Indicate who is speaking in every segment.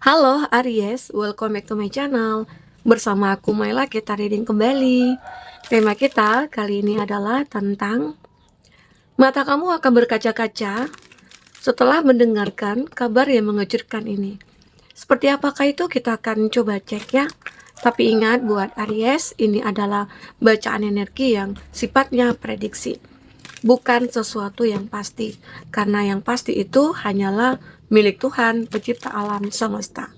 Speaker 1: Halo Aries, welcome back to my channel. Bersama aku Maila, kita reading kembali. Tema kita kali ini adalah tentang mata kamu akan berkaca-kaca setelah mendengarkan kabar yang mengejutkan ini. Seperti apakah itu, kita akan coba cek ya. Tapi ingat buat Aries, ini adalah bacaan energi yang sifatnya prediksi, bukan sesuatu yang pasti. Karena yang pasti itu hanyalah milik Tuhan, pencipta alam semesta.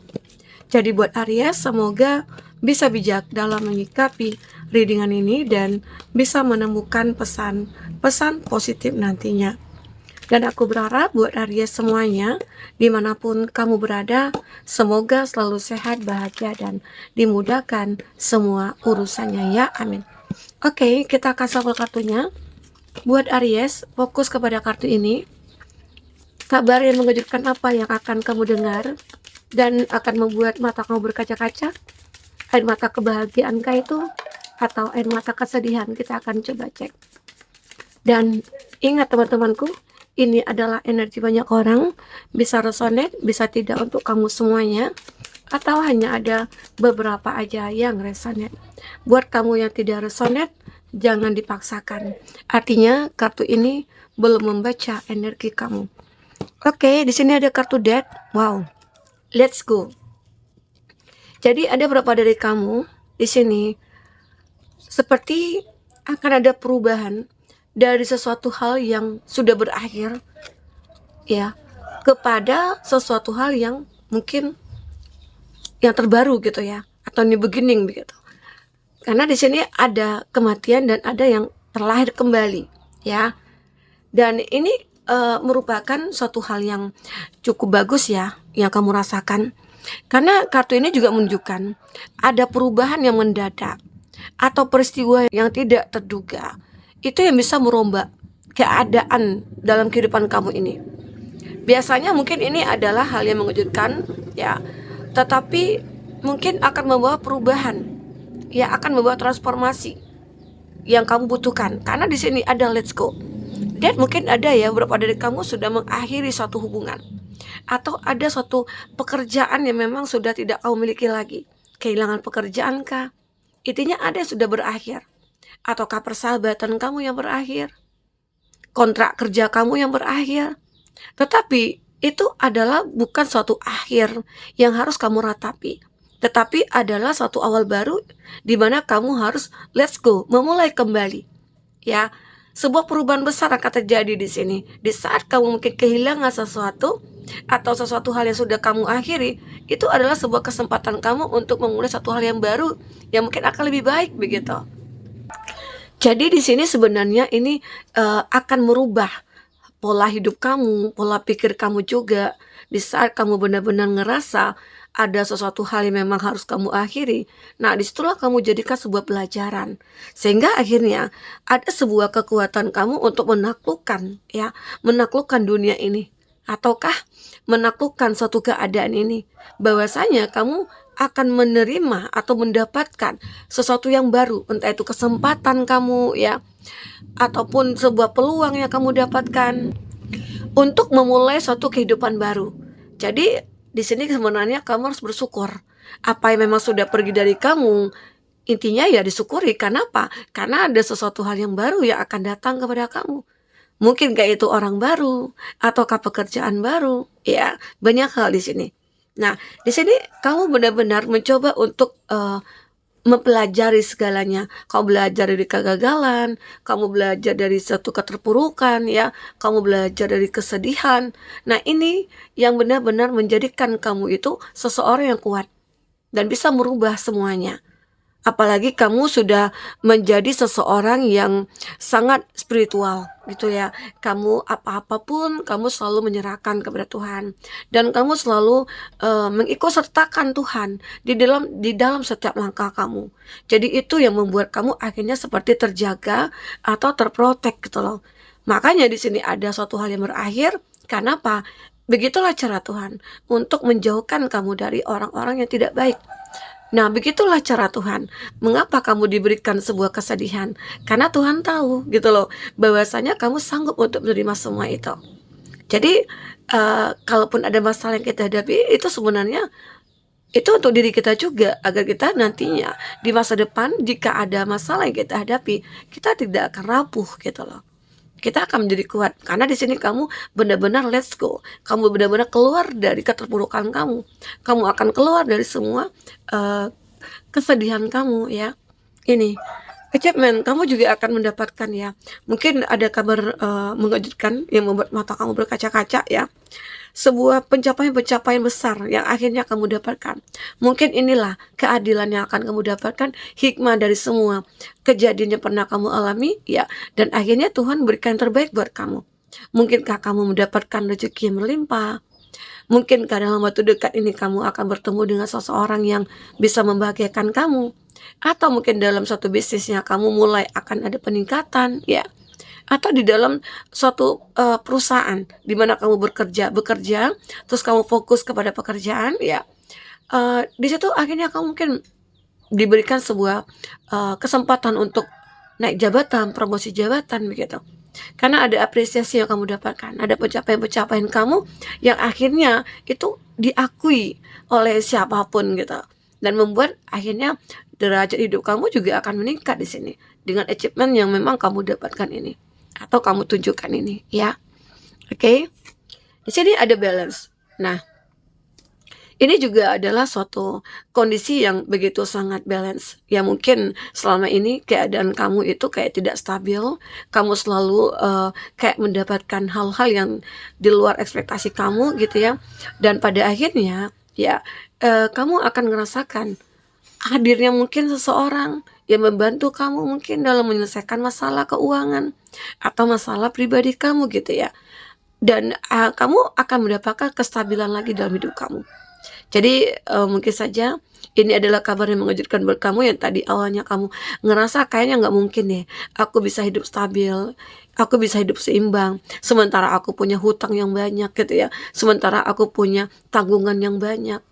Speaker 1: Jadi buat Aries, semoga bisa bijak dalam menyikapi readingan ini dan bisa menemukan pesan-pesan positif nantinya. Dan aku berharap buat Aries semuanya, dimanapun kamu berada, semoga selalu sehat, bahagia, dan dimudahkan semua urusannya ya, amin. Oke, kita akan shuffle kartunya. Buat Aries, fokus kepada kartu ini. Kabar yang mengejutkan apa yang akan kamu dengar dan akan membuat mata kamu berkaca-kaca? Air mata kebahagiaan kah itu? Atau air mata kesedihan? Kita akan coba cek. Dan ingat teman-temanku, ini adalah energi banyak orang, bisa resonate, bisa tidak untuk kamu semuanya, atau hanya ada beberapa aja yang resonate. Buat kamu yang tidak resonate, jangan dipaksakan. Artinya kartu ini belum membaca energi kamu. Oke, di sini ada kartu Death. Wow, let's go. Jadi ada beberapa dari kamu di sini seperti akan ada perubahan dari sesuatu hal yang sudah berakhir ya, kepada sesuatu hal yang mungkin yang terbaru gitu ya, atau new beginning begitu. Karena di sini ada kematian dan ada yang terlahir kembali ya. Dan ini merupakan suatu hal yang cukup bagus ya yang kamu rasakan. Karena kartu ini juga menunjukkan ada perubahan yang mendadak atau peristiwa yang tidak terduga. Itu yang bisa merombak keadaan dalam kehidupan kamu ini. Biasanya mungkin ini adalah hal yang mengejutkan ya, tetapi mungkin akan membawa perubahan, ya akan membawa transformasi yang kamu butuhkan. Karena di sini ada let's go. Dan mungkin ada ya beberapa dari kamu sudah mengakhiri suatu hubungan, atau ada suatu pekerjaan yang memang sudah tidak kamu miliki lagi. Kehilangan pekerjaan kah? Intinya ada yang sudah berakhir. Ataukah persahabatan kamu yang berakhir, kontrak kerja kamu yang berakhir. Tetapi itu adalah bukan suatu akhir yang harus kamu ratapi, tetapi adalah suatu awal baru di mana kamu harus let's go, memulai kembali ya. Sebuah perubahan besar akan terjadi di sini. Di saat kamu mungkin kehilangan sesuatu atau sesuatu hal yang sudah kamu akhiri, itu adalah sebuah kesempatan kamu untuk memulai satu hal yang baru yang mungkin akan lebih baik begitu. Jadi di sini sebenarnya ini akan merubah pola hidup kamu, pola pikir kamu juga. Di saat kamu benar-benar ngerasa ada sesuatu hal yang memang harus kamu akhiri, nah disitulah kamu jadikan sebuah pelajaran. Sehingga akhirnya ada sebuah kekuatan kamu untuk menaklukkan ya, menaklukkan dunia ini. Ataukah menaklukkan suatu keadaan ini. Bahwasanya kamu akan menerima atau mendapatkan sesuatu yang baru, entah itu kesempatan kamu ya, ataupun sebuah peluang yang kamu dapatkan untuk memulai suatu kehidupan baru. Jadi di sini sebenarnya kamu harus bersyukur. Apa yang memang sudah pergi dari kamu, intinya ya disyukuri. Kenapa? Karena ada sesuatu hal yang baru yang akan datang kepada kamu. Mungkin kayak itu orang baru, ataukah pekerjaan baru, ya banyak hal di sini. Nah, di sini kamu benar-benar mencoba untuk mempelajari segalanya. Kamu belajar dari kegagalan, kamu belajar dari satu keterpurukan ya, kamu belajar dari kesedihan. Nah, ini yang benar-benar menjadikan kamu itu seseorang yang kuat dan bisa merubah semuanya. Apalagi kamu sudah menjadi seseorang yang sangat spiritual gitu ya. Kamu apa-apapun kamu selalu menyerahkan kepada Tuhan, dan kamu selalu mengikutsertakan Tuhan di dalam setiap langkah kamu. Jadi itu yang membuat kamu akhirnya seperti terjaga atau terprotek gitu loh. Makanya di sini ada suatu hal yang berakhir. Kenapa? Begitulah cara Tuhan untuk menjauhkan kamu dari orang-orang yang tidak baik. Nah, begitulah cara Tuhan. Mengapa kamu diberikan sebuah kesedihan? Karena Tuhan tahu gitu loh, bahwasanya kamu sanggup untuk menerima semua itu. Jadi, kalaupun ada masalah yang kita hadapi, itu sebenarnya itu untuk diri kita juga, agar kita nantinya di masa depan jika ada masalah yang kita hadapi, kita tidak akan rapuh gitu loh. Kita akan menjadi kuat karena di sini kamu benar-benar let's go. Kamu benar-benar keluar dari keterpurukan kamu. Kamu akan keluar dari semua uh, kesedihan kamu ya. Ini achievement kamu juga akan mendapatkan ya. Mungkin ada kabar mengejutkan yang membuat mata kamu berkaca-kaca ya. Sebuah pencapaian-pencapaian besar yang akhirnya kamu dapatkan. Mungkin inilah keadilan yang akan kamu dapatkan, hikmah dari semua kejadian yang pernah kamu alami ya, dan akhirnya Tuhan berikan yang terbaik buat kamu. Mungkinkah kamu mendapatkan rezeki yang berlimpah? Mungkinkah dalam waktu dekat ini kamu akan bertemu dengan seseorang yang bisa membahagiakan kamu? Atau mungkin dalam suatu bisnisnya kamu mulai akan ada peningkatan ya, atau di dalam suatu perusahaan di mana kamu bekerja, terus kamu fokus kepada pekerjaan ya, di situ akhirnya kamu mungkin diberikan sebuah kesempatan untuk naik jabatan, promosi jabatan begitu. Karena ada apresiasi yang kamu dapatkan, ada pencapaian-pencapaian kamu yang akhirnya itu diakui oleh siapapun gitu. Dan membuat akhirnya derajat hidup kamu juga akan meningkat di sini dengan achievement yang memang kamu dapatkan ini atau kamu tunjukkan ini ya. Oke. Di sini ada balance. Nah, ini juga adalah suatu kondisi yang begitu sangat balance. Ya mungkin selama ini keadaan kamu itu kayak tidak stabil, kamu selalu kayak mendapatkan hal-hal yang di luar ekspektasi kamu gitu ya. Dan pada akhirnya ya kamu akan merasakan hadirnya mungkin seseorang yang membantu kamu mungkin dalam menyelesaikan masalah keuangan atau masalah pribadi kamu gitu ya. Dan kamu akan mendapatkan kestabilan lagi dalam hidup kamu. Jadi mungkin saja ini adalah kabar yang mengejutkan buat kamu yang tadi awalnya kamu ngerasa kayaknya nggak mungkin deh, aku bisa hidup stabil, aku bisa hidup seimbang, sementara aku punya hutang yang banyak gitu ya, sementara aku punya tanggungan yang banyak.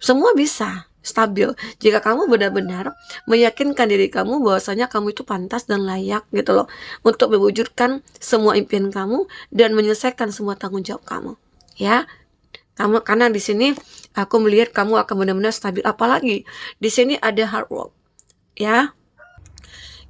Speaker 1: Semua bisa stabil jika kamu benar-benar meyakinkan diri kamu bahwasanya kamu itu pantas dan layak gitu loh untuk mewujudkan semua impian kamu dan menyelesaikan semua tanggung jawab kamu ya. Kamu karena di sini aku melihat kamu akan benar-benar stabil, apalagi di sini ada hard work ya.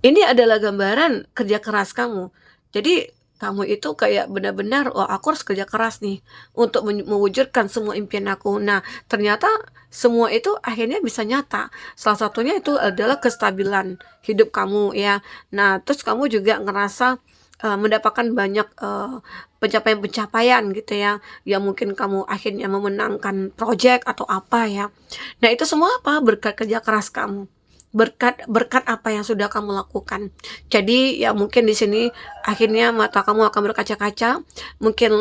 Speaker 1: Ini adalah gambaran kerja keras kamu. Jadi kamu itu kayak benar-benar, oh aku harus kerja keras nih untuk mewujudkan semua impian aku. Nah, ternyata semua itu akhirnya bisa nyata. Salah satunya itu adalah kestabilan hidup kamu ya. Nah, terus kamu juga ngerasa mendapatkan banyak pencapaian-pencapaian gitu ya, yang mungkin kamu akhirnya memenangkan project atau apa ya. Nah, itu semua apa? Berkat kerja keras kamu. Berkat apa yang sudah kamu lakukan. Jadi ya mungkin di sini akhirnya mata kamu akan berkaca-kaca, mungkin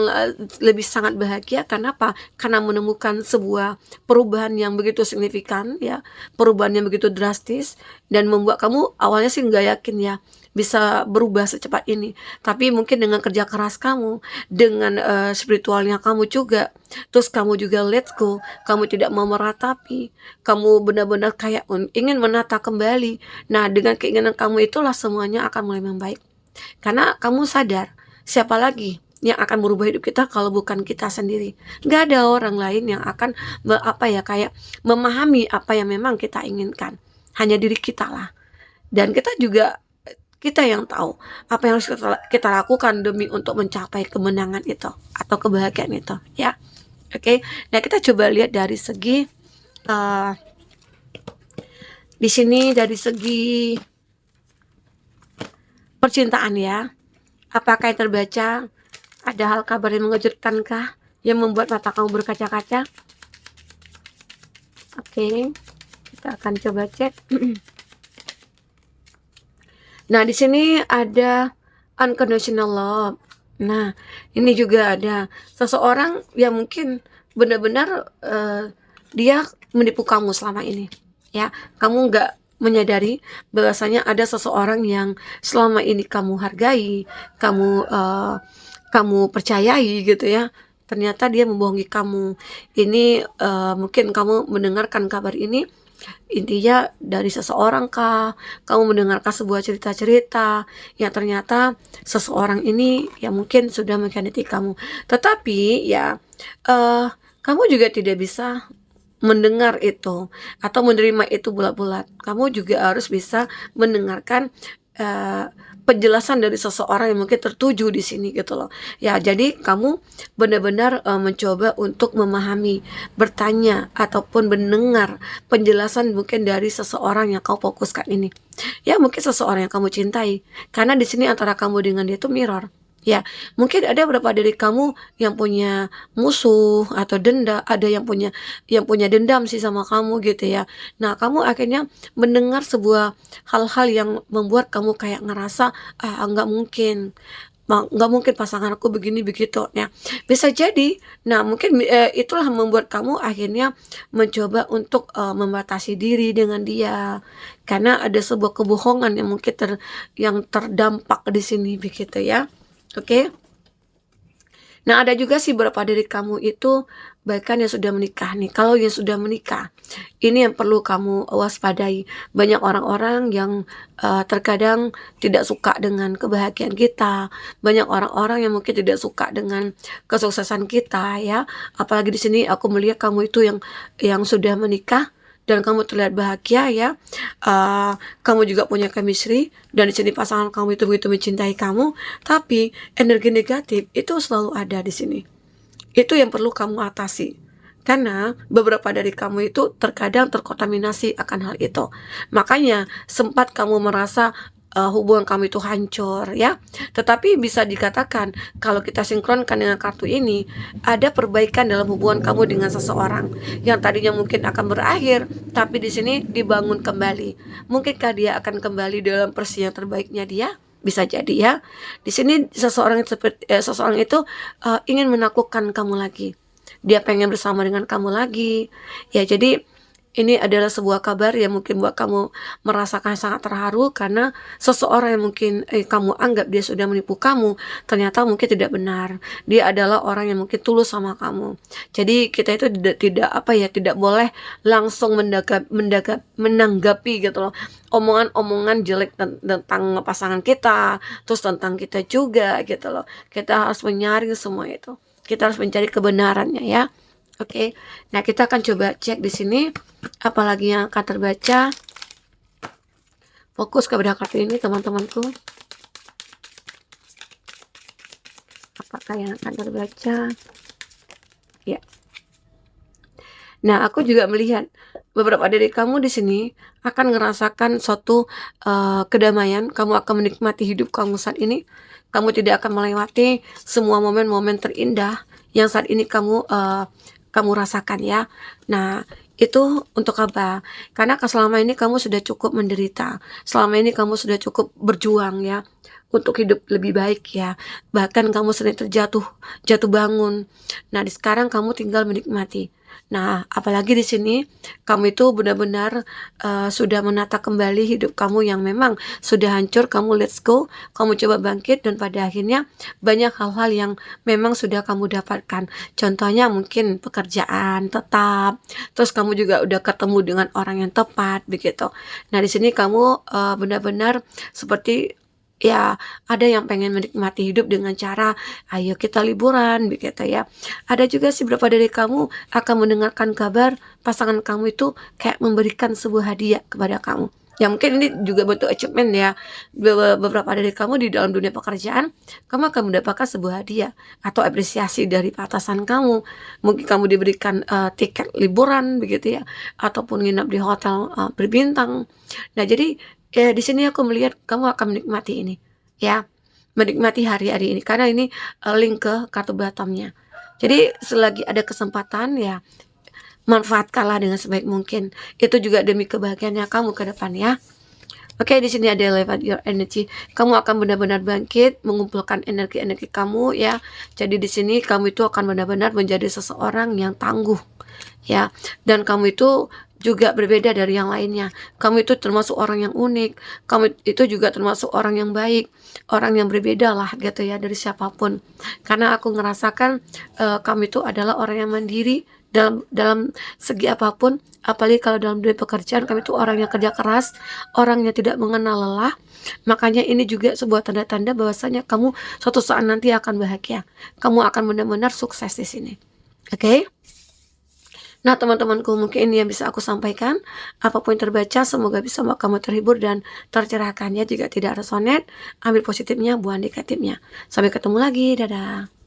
Speaker 1: lebih sangat bahagia. Karena apa? Karena menemukan sebuah perubahan yang begitu signifikan ya, perubahan yang begitu drastis, dan membuat kamu awalnya sih nggak yakin ya bisa berubah secepat ini. Tapi mungkin dengan kerja keras kamu, dengan spiritualnya kamu juga, terus kamu juga let's go, kamu tidak mau meratapi, kamu benar-benar kayak ingin menata kembali. Nah, dengan keinginan kamu itulah semuanya akan mulai membaik. Karena kamu sadar, siapa lagi yang akan merubah hidup kita kalau bukan kita sendiri. Gak ada orang lain yang akan kayak memahami apa yang memang kita inginkan. Hanya diri kita lah. Dan kita yang tahu apa yang harus kita lakukan demi untuk mencapai kemenangan itu atau kebahagiaan itu ya. Oke. Nah, kita coba lihat dari segi di sini dari segi percintaan ya. Apakah yang terbaca ada hal kabar yang mengejutkankah yang membuat mata kamu berkaca-kaca? Oke, kita akan coba cek. Nah, di sini ada unconditional love. Nah, ini juga ada seseorang yang mungkin benar-benar dia menipu kamu selama ini. Ya, kamu nggak menyadari bahwasanya ada seseorang yang selama ini kamu hargai, kamu percayai gitu ya. Ternyata dia membohongi kamu. Ini mungkin kamu mendengarkan kabar ini Intinya dari seseorang kah, kamu mendengarkan sebuah cerita-cerita yang ternyata seseorang ini ya mungkin sudah mengkhianati kamu. Tetapi ya, eee, kamu juga tidak bisa mendengar itu atau menerima itu bulat-bulat. Kamu juga harus bisa mendengarkan, eee, penjelasan dari seseorang yang mungkin tertuju di sini gitu loh. Ya jadi kamu benar-benar, mencoba untuk memahami, bertanya ataupun mendengar penjelasan mungkin dari seseorang yang kau fokuskan ini. Ya mungkin seseorang yang kamu cintai, karena di sini antara kamu dengan dia itu mirror. Ya, mungkin ada beberapa dari kamu yang punya musuh atau ada yang punya dendam sih sama kamu gitu ya. Nah, kamu akhirnya mendengar sebuah hal-hal yang membuat kamu kayak ngerasa, "Ah, nggak mungkin, nggak mungkin pasangan aku begini begitu." Ya, bisa jadi. Nah, mungkin, itulah membuat kamu akhirnya mencoba untuk, membatasi diri dengan dia, karena ada sebuah kebohongan yang mungkin yang terdampak di sini begitu ya. Oke. Nah, ada juga sih beberapa dari kamu itu bahkan yang sudah menikah nih. Kalau yang sudah menikah, ini yang perlu kamu waspadai. Banyak orang-orang yang terkadang tidak suka dengan kebahagiaan kita. Banyak orang-orang yang mungkin tidak suka dengan kesuksesan kita ya. Apalagi di sini aku melihat kamu itu yang sudah menikah dan kamu terlihat bahagia ya. Eh, Kamu juga punya chemistry dan di sini pasangan kamu itu begitu mencintai kamu, tapi energi negatif itu selalu ada di sini. Itu yang perlu kamu atasi. Karena beberapa dari kamu itu terkadang terkontaminasi akan hal itu. Makanya sempat kamu merasa hubungan kamu itu hancur ya. Tetapi bisa dikatakan kalau kita sinkronkan dengan kartu ini, ada perbaikan dalam hubungan kamu dengan seseorang yang tadinya mungkin akan berakhir, tapi di sini dibangun kembali. Mungkinkah dia akan kembali dalam versi yang terbaiknya dia? Bisa jadi ya. Di sini seseorang itu ingin menaklukkan kamu lagi. Dia pengen bersama dengan kamu lagi. Ya, jadi ini adalah sebuah kabar yang mungkin buat kamu merasakan sangat terharu karena seseorang yang mungkin kamu anggap dia sudah menipu kamu, ternyata mungkin tidak benar. Dia adalah orang yang mungkin tulus sama kamu. Jadi kita itu tidak apa ya, tidak boleh langsung menanggapi gitu loh omongan-omongan jelek tentang pasangan kita, terus tentang kita juga gitu loh. Kita harus menyaring semua itu. Kita harus mencari kebenarannya ya. Oke. Nah, kita akan coba cek di sini apalagi yang akan terbaca. Fokus kepada kartu ini teman-temanku. Apakah yang akan terbaca? Ya. Nah, aku juga melihat beberapa dari kamu di sini akan merasakan suatu kedamaian. Kamu akan menikmati hidup kamu saat ini. Kamu tidak akan melewati semua momen-momen terindah yang saat ini kamu rasakan ya. Nah, itu untuk apa? Karena selama ini kamu sudah cukup menderita. Selama ini kamu sudah cukup berjuang ya untuk hidup lebih baik ya. Bahkan kamu sering jatuh bangun. Nah, sekarang kamu tinggal menikmati. Nah, apalagi di sini kamu itu benar-benar sudah menata kembali hidup kamu yang memang sudah hancur. Kamu let's go, kamu coba bangkit dan pada akhirnya banyak hal-hal yang memang sudah kamu dapatkan. Contohnya mungkin pekerjaan tetap, terus kamu juga udah ketemu dengan orang yang tepat begitu. Nah, di sini kamu benar-benar seperti ya, ada yang pengen menikmati hidup dengan cara, ayo kita liburan, begitu ya. Ada juga sih beberapa dari kamu akan mendengarkan kabar pasangan kamu itu kayak memberikan sebuah hadiah kepada kamu. Ya mungkin ini juga bentuk achievement ya. Beberapa dari kamu di dalam dunia pekerjaan, kamu akan mendapatkan sebuah hadiah atau apresiasi dari atasan kamu. Mungkin kamu diberikan tiket liburan begitu ya, ataupun nginap di hotel berbintang. Nah, jadi ya di sini aku melihat kamu akan menikmati ini ya, menikmati hari-hari ini karena ini link ke kartu bottomnya. Jadi selagi ada kesempatan ya manfaatkanlah dengan sebaik mungkin. Itu juga demi kebahagiaannya kamu ke depan ya. Oke, di sini ada elevate your energy. Kamu akan benar-benar bangkit, mengumpulkan energi-energi kamu ya. Jadi di sini kamu itu akan benar-benar menjadi seseorang yang tangguh ya. Dan kamu itu juga berbeda dari yang lainnya. Kamu itu termasuk orang yang unik. Kamu itu juga termasuk orang yang baik, orang yang berbeda lah gitu ya dari siapapun. Karena aku ngerasakan kamu itu adalah orang yang mandiri dalam dalam segi apapun, apalagi kalau dalam dunia pekerjaan kami itu orang yang kerja keras, orang yang tidak mengenal lelah. Makanya ini juga sebuah tanda-tanda bahwasanya kamu suatu saat nanti akan bahagia. Kamu akan benar-benar sukses di sini. Oke? Nah, teman-temanku, mungkin ini yang bisa aku sampaikan. Apapun yang terbaca, semoga bisa membuat kamu terhibur dan tercerahkan ya. Jika tidak resonate, ambil positifnya, buang negatifnya. Sampai ketemu lagi, dadah.